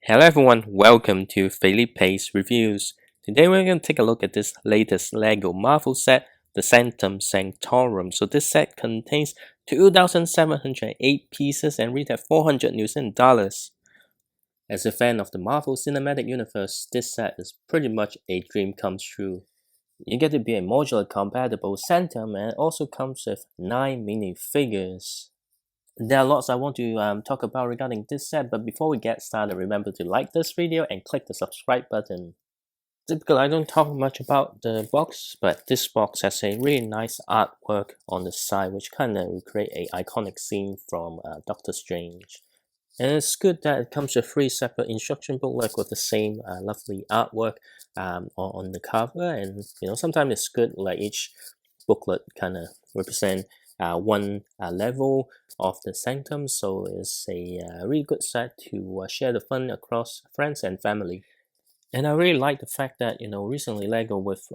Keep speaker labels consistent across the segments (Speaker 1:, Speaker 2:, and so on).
Speaker 1: Hello everyone, welcome to Felipe's Reviews. Today we're going to take a look at this latest LEGO Marvel set, the Sanctum Sanctorum. So this set contains 2,708 pieces and retail 400 New Zealand dollars. As a fan of the Marvel Cinematic Universe, this set is pretty much a dream come true. You get to be a modular compatible Sanctum and it also comes with 9 minifigures. There are lots I want to talk about regarding this set, but before we get started, remember to like this video and click the subscribe button. Typically, I don't talk much about the box, but this box has a really nice artwork on the side, which kind of recreate a iconic scene from Doctor Strange. And it's good that it comes with 3 separate instruction booklet with the same lovely artwork on the cover. And sometimes it's good like each booklet kind of represent one level of the Sanctum, so it's a really good set to share the fun across friends and family. And I really like the fact that recently LEGO with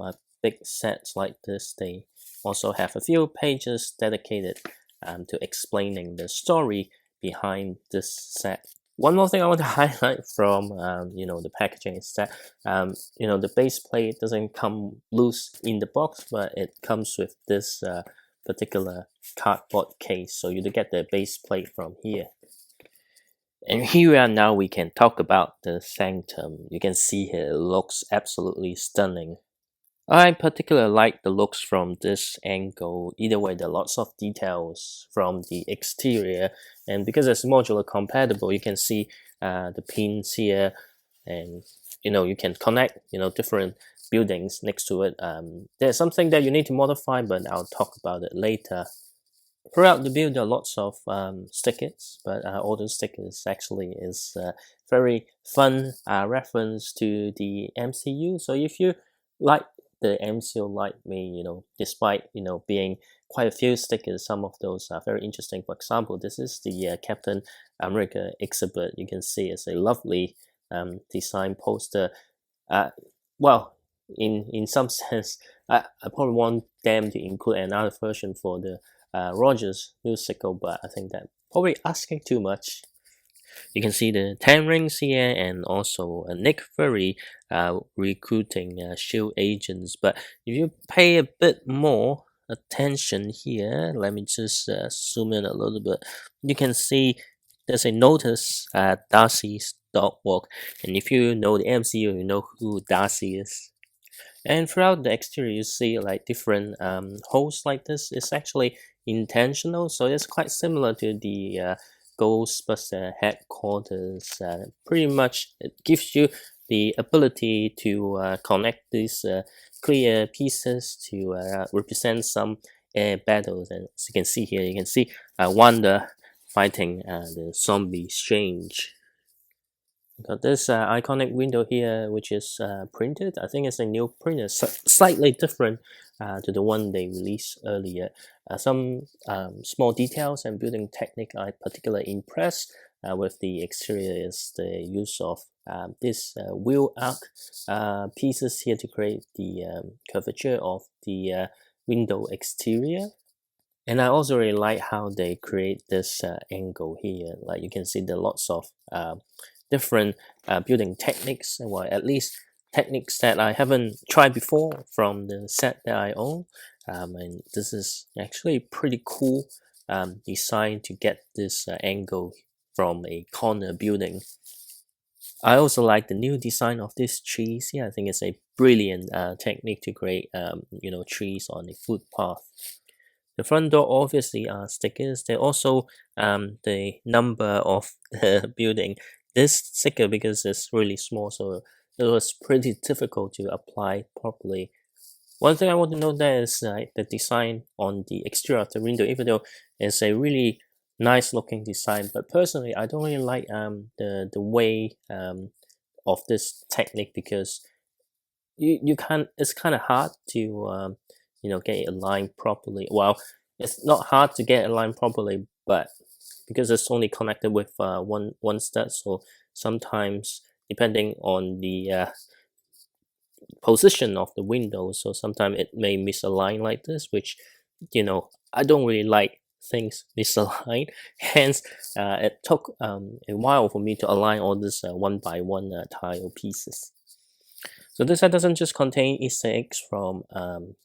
Speaker 1: big sets like this, they also have a few pages dedicated to explaining the story behind this set. One more thing I want to highlight from the packaging is that the base plate doesn't come loose in the box, but it comes with this particular cardboard case, so you get the base plate from here. And here we are now, we can talk about the Sanctum. You can see here it looks absolutely stunning. I particularly like the looks from this angle. Either way, there are lots of details from the exterior, and because it's modular compatible, you can see the pins here, and you can connect different buildings next to it. There's something that you need to modify, but I'll talk about it later. Throughout the build, there are lots of stickers, but all those stickers actually is very fun reference to the MCU. So if you like the MCU like me, despite being quite a few stickers, some of those are very interesting. For example, this is the Captain America exhibit. You can see it's a lovely design poster. Well, in some sense, I probably want them to include another version for the Rogers musical, but I think that probably asking too much. You can see the 10 rings here and also Nick Fury recruiting SHIELD agents. But if you pay a bit more attention here, let me just zoom in a little bit. You can see there's a notice Darcy's dog walk. And if you know the MCU, you know who Darcy is. And throughout the exterior, you see like different holes like this. It's actually intentional, so it's quite similar to the Ghostbuster headquarters. Pretty much, it gives you the ability to connect these clear pieces to represent some air battles. And as you can see here, you can see Wanda fighting the zombie Strange. Got this iconic window here, which is printed. I think it's a new printer, slightly different to the one they released earlier. Some small details and building technique I particularly impressed with the exterior is the use of this wheel arc pieces here to create the curvature of the window exterior. And I also really like how they create this angle here. Like you can see there are lots of different building techniques, or at least techniques that I haven't tried before from the set that I own. And this is actually pretty cool design to get this angle from a corner building. I also like the new design of this trees here. I think it's a brilliant technique to create trees on a footpath. The front door obviously are stickers. They're also the number of the building. This sticker, because it's really small, so it was pretty difficult to apply properly. One thing I want to note there is the design on the exterior of the window, even though it's a really nice looking design, but personally I don't really like the way of this technique, because you can't, it's kind of hard to get it aligned properly. Well, it's not hard to get it aligned properly, but because it's only connected with one stud, so sometimes depending on the position of the window, so sometimes it may misalign like this, which I don't really like things misaligned. Hence, it took a while for me to align all this one by one tile pieces. So this set doesn't just contain Easter eggs from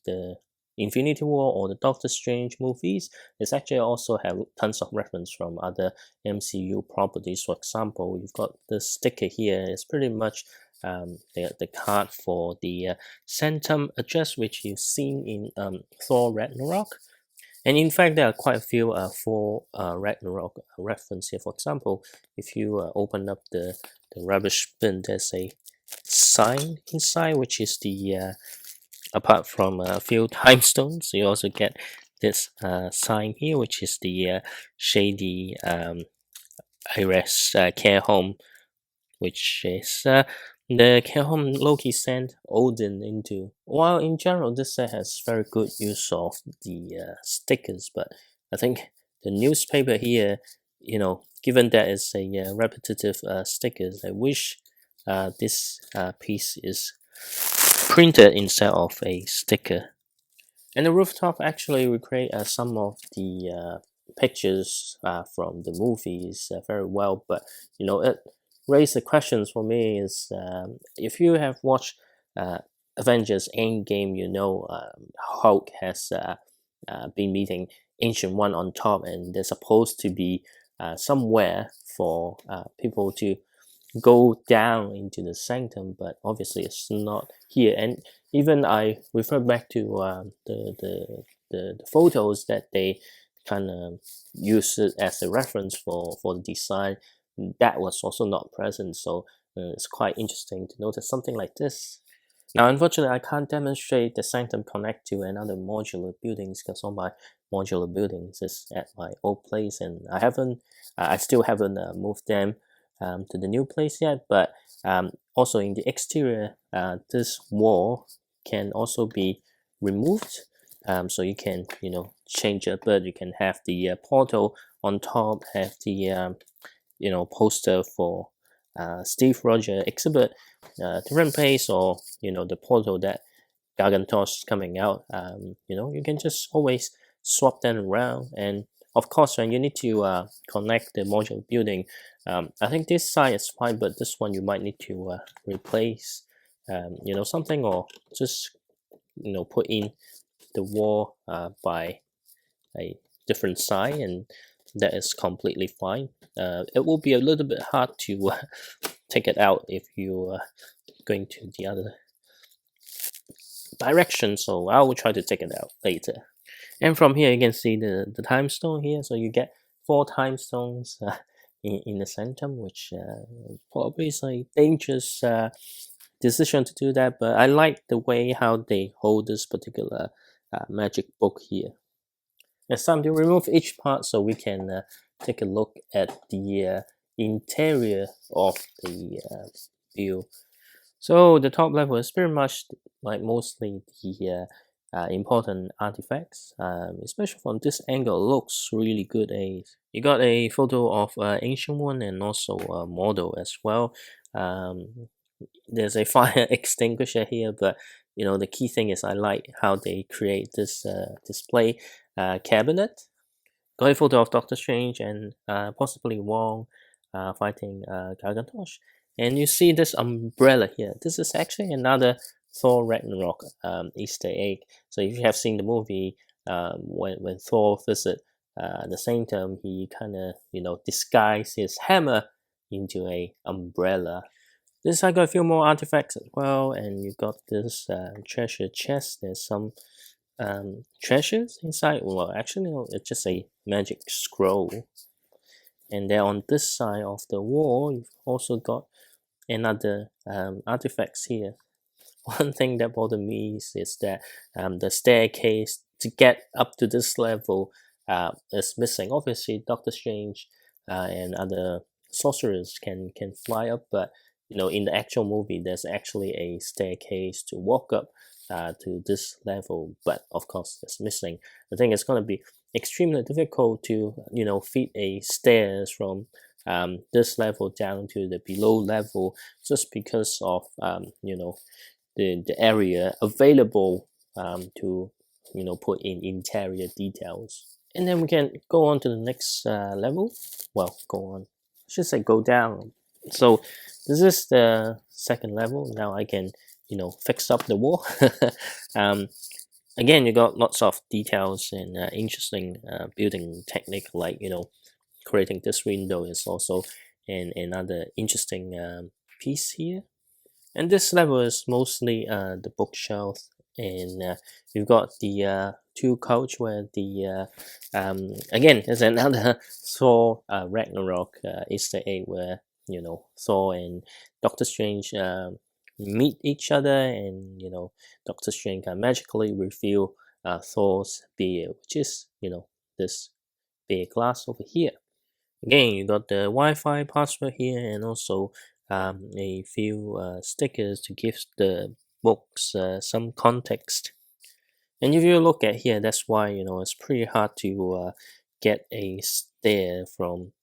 Speaker 1: the Infinity War or the Doctor Strange movies. It's actually also have tons of reference from other MCU properties. For example, you've got the sticker here. It's pretty much the card for the Sanctum address, which you've seen in Thor Ragnarok. And in fact, there are quite a few Thor Ragnarok reference here. For example, if you open up the rubbish bin, there's a sign inside, which is the apart from a few time stones, you also get this sign here, which is the shady Iris care home, which is the care home Loki sent Odin into. While in general this set has very good use of the stickers, but I think the newspaper here, given that it's a repetitive stickers, I wish this piece is printed instead of a sticker. And the rooftop actually recreate some of the pictures from the movies very well, but it raised the questions for me is if you have watched Avengers Endgame, Hulk has been meeting Ancient One on top, and there's supposed to be somewhere for people to go down into the sanctum, but obviously it's not here. And even I refer back to the photos that they kind of use it as a reference for the design. That was also not present, so it's quite interesting to notice something like this. Now, unfortunately, I can't demonstrate the sanctum connect to another modular buildings because all my modular buildings is at my old place, and I still haven't moved them to the new place yet. But also in the exterior, this wall can also be removed, so you can change it. But you can have the portal on top, have the poster for Steve Rogers exhibit different place, or the portal that Gargantos coming out. You can just always swap them around. And of course, when you need to connect the modular building, I think this side is fine, but this one you might need to replace something, or just put in the wall by a different side, and that is completely fine. It will be a little bit hard to take it out if you going to the other direction, so I will try to take it out later. And from here you can see the time stone here, so you get 4 time stones in the sanctum, which probably is a dangerous decision to do that, but I like the way how they hold this particular magic book here. It's time to remove each part so we can take a look at the interior of the view. So the top level is pretty much like mostly the important artifacts, especially from this angle, looks really good. You got a photo of Ancient One and also a model as well. There's a fire extinguisher here, but the key thing is I like how they create this display cabinet. Got a photo of Doctor Strange and possibly Wong fighting Gargantos. And you see this umbrella here. This is actually another Thor Ragnarok Easter egg. So if you have seen the movie, when Thor visit the Sanctum, he kind of disguise his hammer into a umbrella. This side got a few more artifacts as well, and you got this treasure chest. There's some treasures inside. Well, actually, no, it's just a magic scroll. And then on this side of the wall, you've also got another artifacts here. One thing that bothered me is that the staircase to get up to this level is missing. Obviously, Doctor Strange and other sorcerers can fly up, but in the actual movie, there's actually a staircase to walk up to this level, but of course it's missing. I think it's going to be extremely difficult to feed a stairs from this level down to the below level, just because of the area available to put in interior details. And then we can go on to the next level. Well, go on. I should say go down. So this is the second level. Now I can, fix up the wall. um, Again, you got lots of details and interesting building technique, like creating this window is also another interesting piece here. And this level is mostly the bookshelf, and you've got the two couch where the again there's another Thor Ragnarok Easter egg where Thor and Doctor Strange meet each other, and Doctor Strange can magically reveal Thor's beard, which is this beer glass over here. Again, you got the Wi-Fi password here, and also a few stickers to give the books some context. And if you look at here, that's why it's pretty hard to get a stair from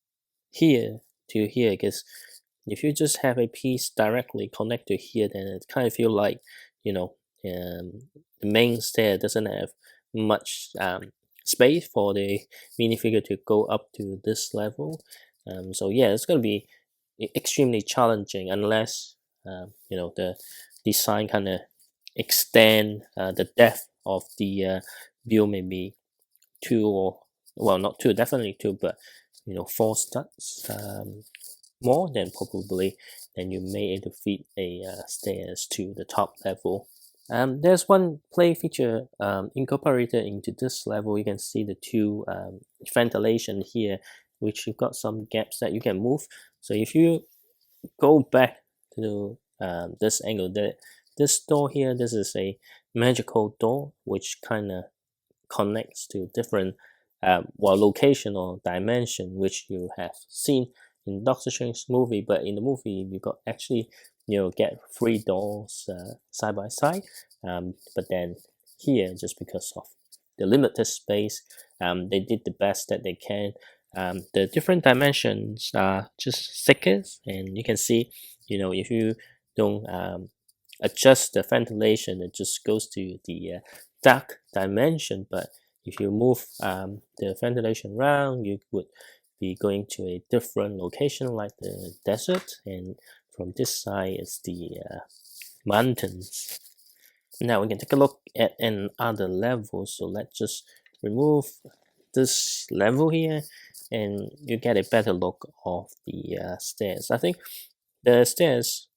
Speaker 1: here to here, because if you just have a piece directly connected here, then it kind of feel like the main stair doesn't have much space for the minifigure to go up to this level. So yeah, it's going to be extremely challenging unless the design kind of extend the depth of the build, maybe two, or well, not two, definitely two, but four studs more than probably, then you may able to fit a stairs to the top level. There's one play feature incorporated into this level. You can see the two ventilation here, which you've got some gaps that you can move. So if you go back to this angle, this door here, this is a magical door which kind of connects to different location or dimension, which you have seen in Doctor Strange's movie. But in the movie, you got actually get three doors side by side. But then here, just because of the limited space, they did the best that they can. The different dimensions are just stickers, and you can see, if you don't adjust the ventilation, it just goes to the dark dimension. But if you move the ventilation around, you would be going to a different location, like the desert, and from this side is the mountains. Now we can take a look at another level. So let's just remove this level here, and you get a better look of the stairs. I think the stairs,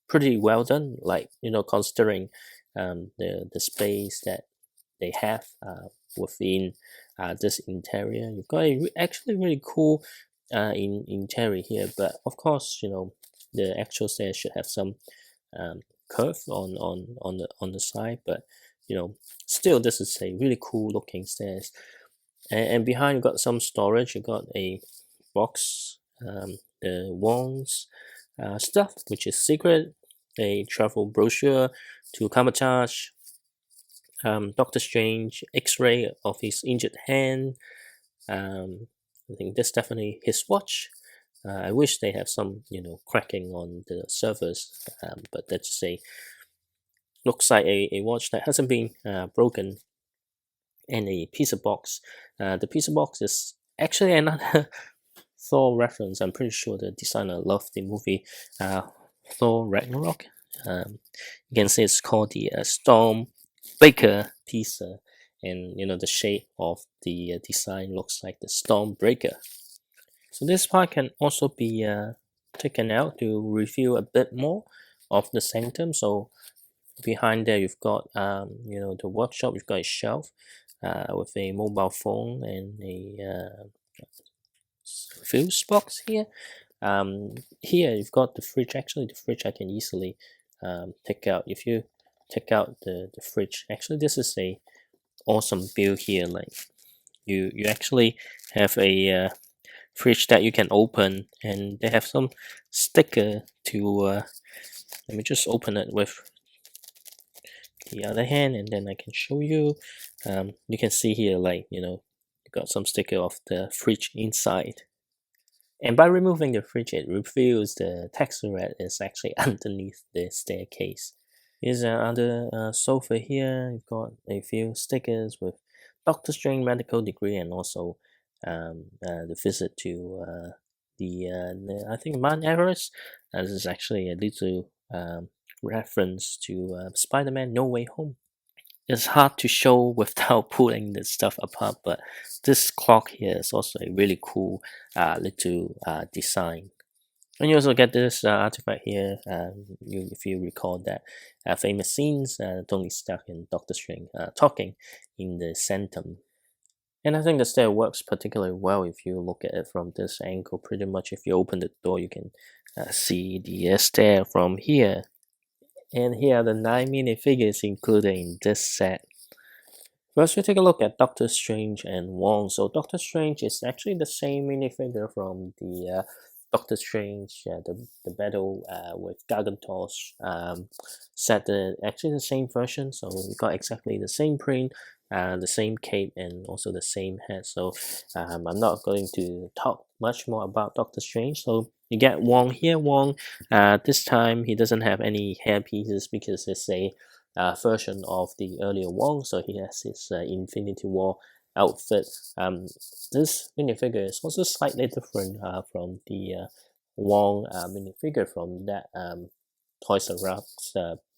Speaker 1: pretty well done, like considering the space that they have within this interior. You've got a actually really cool interior here, but of course the actual stairs should have some curve on the side, but still this is a really cool looking stairs. And behind you got some storage. You got a box, the wands stuff, which is secret, a travel brochure to camouflage Doctor Strange X-ray of his injured hand. I think that's definitely his watch. I wish they have some, cracking on the surface, but that's just looks like a watch that hasn't been broken. And a pizza box. The pizza box is actually another Thor reference. I'm pretty sure the designer loved the movie Thor Ragnarok. You can see it's called the Storm Baker pizza, and the shape of the design looks like the Stormbreaker. So this part can also be taken out to reveal a bit more of the sanctum. So behind there you've got the workshop. You've got a shelf with a mobile phone and a fuse box here. Here you've got the fridge. Actually, the fridge I can easily take out. If you take out the fridge, actually this is a awesome build here. Like you actually have a fridge that you can open, and they have some sticker to let me just open it with the other hand, and then I can show you. You can see here, like you got some sticker of the fridge inside. And by removing the fridge, it reveals the texture is actually underneath the staircase. Here's another sofa here. You've got a few stickers with Doctor Strange medical degree, and also the visit to I think Mount Everest. This is actually a little reference to Spider-Man No Way Home. It's hard to show without pulling this stuff apart, but this clock here is also a really cool little design. And you also get this artifact here. If you recall that famous scenes, Tony Stark and Doctor Strange talking in the Sanctum. And I think the stair works particularly well if you look at it from this angle. Pretty much, if you open the door, you can see the stair from here. And here are the 9 minifigures included in this set. First, we take a look at Doctor Strange and Wong. So Doctor Strange is actually the same minifigure from the Doctor Strange, the battle with Gargantos set. Actually the same version, so we got exactly the same print, the same cape, and also the same head. So I'm not going to talk much more about Doctor Strange. So you get Wong here. Wong, this time he doesn't have any hair pieces because it's a version of the earlier Wong, so he has his Infinity War outfit. This minifigure is also slightly different from the Wong minifigure from that Toys R Us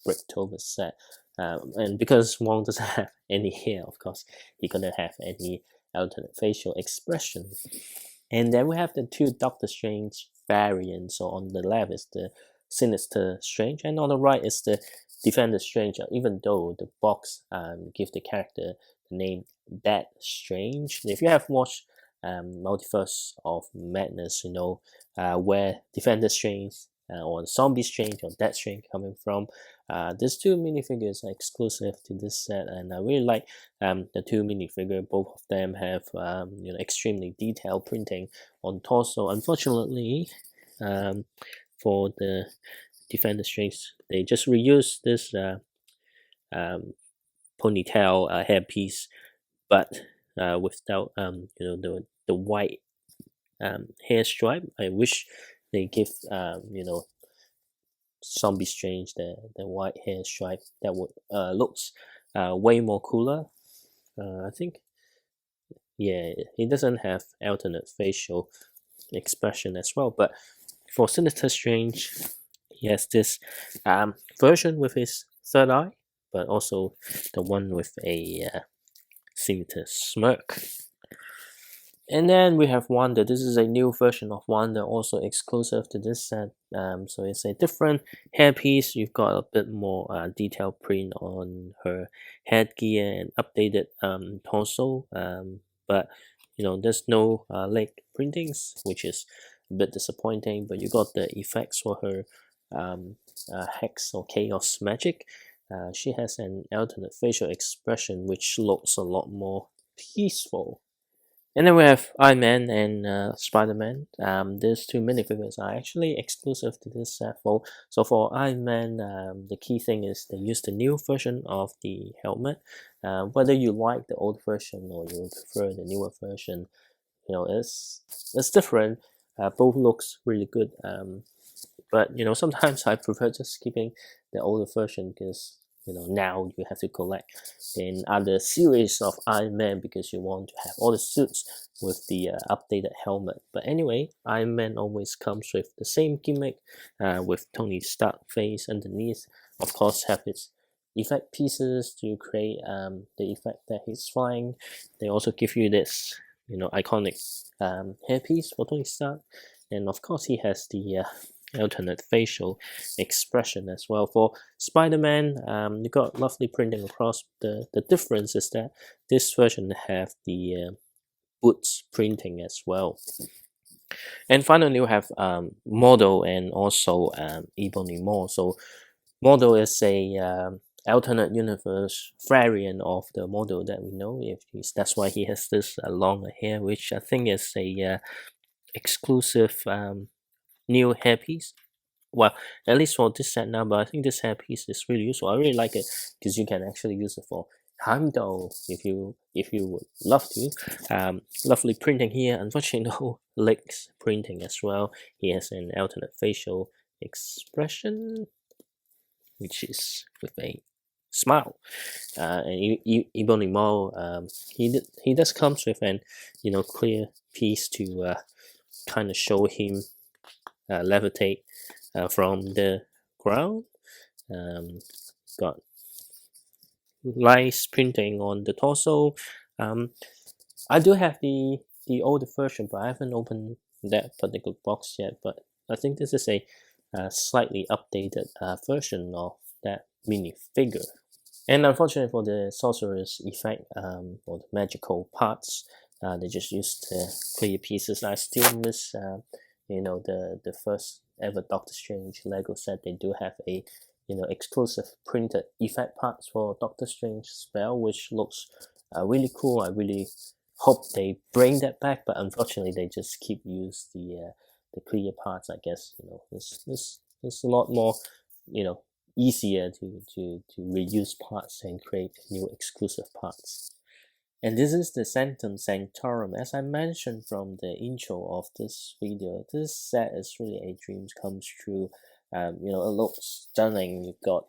Speaker 1: Bricktober set. And because Wong doesn't have any hair, of course, he couldn't have any alternate facial expression. And then we have the two Doctor Strange variants. So on the left is the Sinister Strange, and on the right is the Defender Strange. Even though the box give the character the name That Strange. If you have watched Multiverse of Madness, you know where Defender Strange or Zombie Strange or Death Strange coming from. These two minifigures are exclusive to this set, and I really like the two minifigures. Both of them have extremely detailed printing on torso. Unfortunately, for the Defender Strange, they just reused this ponytail hairpiece, but without the white hair stripe. I wish they give Zombie Strange the white hair stripe. That would looks way more cooler. I think, yeah, he doesn't have alternate facial expression as well. But for Sinister Strange, he has this version with his third eye, but also the one with a sinister smirk. And then we have Wanda. This is a new version of Wanda, also exclusive to this set. So it's a different hairpiece. You've got a bit more detailed print on her headgear and updated torso. But there's no leg printings, which is a bit disappointing. But you got the effects for her hex or chaos magic. She has an alternate facial expression, which looks a lot more peaceful. And then we have Iron Man and Spider-Man. These two minifigures are actually exclusive to this set. So for Iron Man, the key thing is they use the new version of the helmet. Whether you like the old version or you prefer the newer version, it's different. Both looks really good. But sometimes I prefer just keeping the older version because now you have to collect in other series of Iron Man because you want to have all the suits with the updated helmet. But anyway, Iron Man always comes with the same gimmick with Tony Stark face underneath. Of course, have its effect pieces to create the effect that he's flying. They also give you this iconic hairpiece for Tony Stark, and of course he has the alternate facial expression as well. For Spider-Man, you got lovely printing across. The difference is that this version have the boots printing as well. And finally, we have Model and also Ebony Maw. So Model is a alternate universe variant of the Model that we know. That's why he has this longer hair, which I think is a exclusive new hairpiece. Well, at least for this set now, but I think this hairpiece is really useful. I really like it because you can actually use it for Heimdall if you would love to. Lovely printing here. Unfortunately, no legs printing as well. He has an alternate facial expression, which is with a smile. And Ebony he does comes with an clear piece to kind of show him levitate from the ground. Um, got nice printing on the torso. Um, I do have the older version, but I haven't opened that particular box yet. But I think this is a slightly updated version of that minifigure. And unfortunately for the sorcerer's effect, or the magical parts, they just used clear pieces. I still miss, the first ever Doctor Strange Lego set. They do have a, exclusive printed effect parts for Doctor Strange spell, which looks really cool. I really hope they bring that back, but unfortunately they just keep use the clear parts. I guess there's a lot more, you know easier to reuse parts and create new exclusive parts. And this is the Sanctum Sanctorum. As I mentioned from the intro of this video, this set is really a dream comes true. It looks stunning. You've got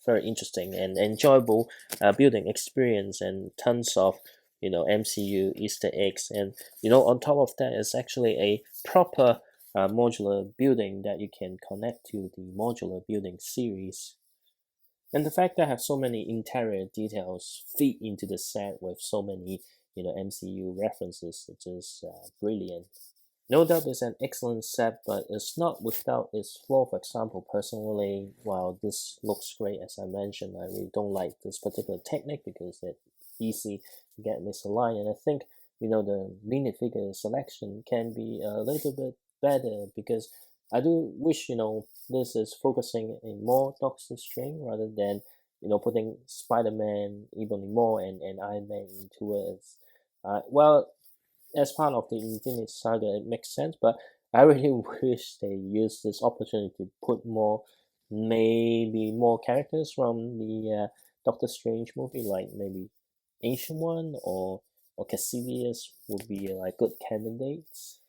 Speaker 1: very interesting and enjoyable building experience and tons of MCU Easter eggs. And on top of that, it's actually a proper modular building that you can connect to the modular building series. And the fact that I have so many interior details feed into the set with so many MCU references, it's just brilliant. No doubt it's an excellent set, but it's not without its flaw. For example, personally, while this looks great, as I mentioned, I really don't like this particular technique because it's easy to get misaligned. And I think, the minifigure selection can be a little bit better because I do wish, this is focusing in more Doctor Strange rather than, putting Spider-Man, Ebony Maw, and Iron Man into it. Well, as part of the Infinite Saga, it makes sense, but I really wish they used this opportunity to put maybe more characters from the Doctor Strange movie, like maybe Ancient One or Cassilius would be like good candidates.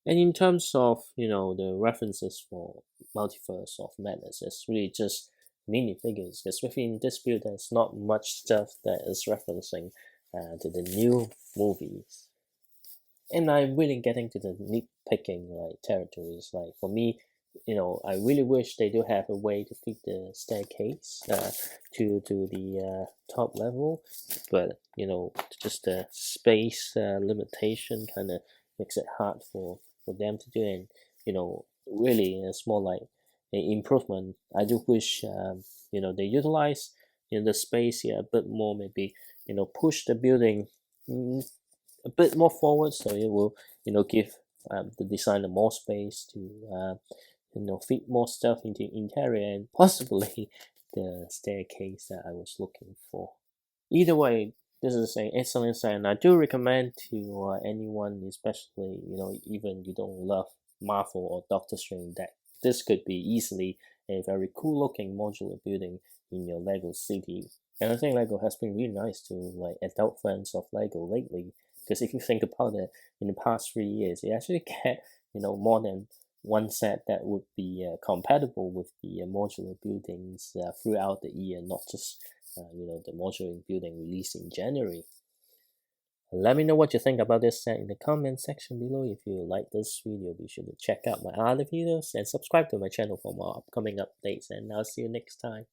Speaker 1: And in terms of the references for Multiverse of Madness, it's really just minifigures because within this build there's not much stuff that is referencing to the new movies. And I'm really getting to the nitpicking like territories. Like for me, I really wish they do have a way to fit the staircase to the top level, but just the space limitation kind of makes it hard for them to do. And really, it's more like an improvement. I do wish they utilize the space here a bit more. Maybe push the building. A bit more forward, so it will give the designer more space to fit more stuff into interior and possibly the staircase that I was looking for. Either way, this is an excellent set, and I do recommend to anyone, especially even you don't love Marvel or Doctor Strange, that this could be easily a very cool looking modular building in your Lego city. And I think Lego has been really nice to like adult fans of Lego lately, because if you think about it, in the past 3 years, you actually get more than one set that would be compatible with the modular buildings throughout the year, not just the modular building released in January. Let me know what you think about this set in the comment section below. If you like this video, be sure to check out my other videos and subscribe to my channel for more upcoming updates, and I'll see you next time.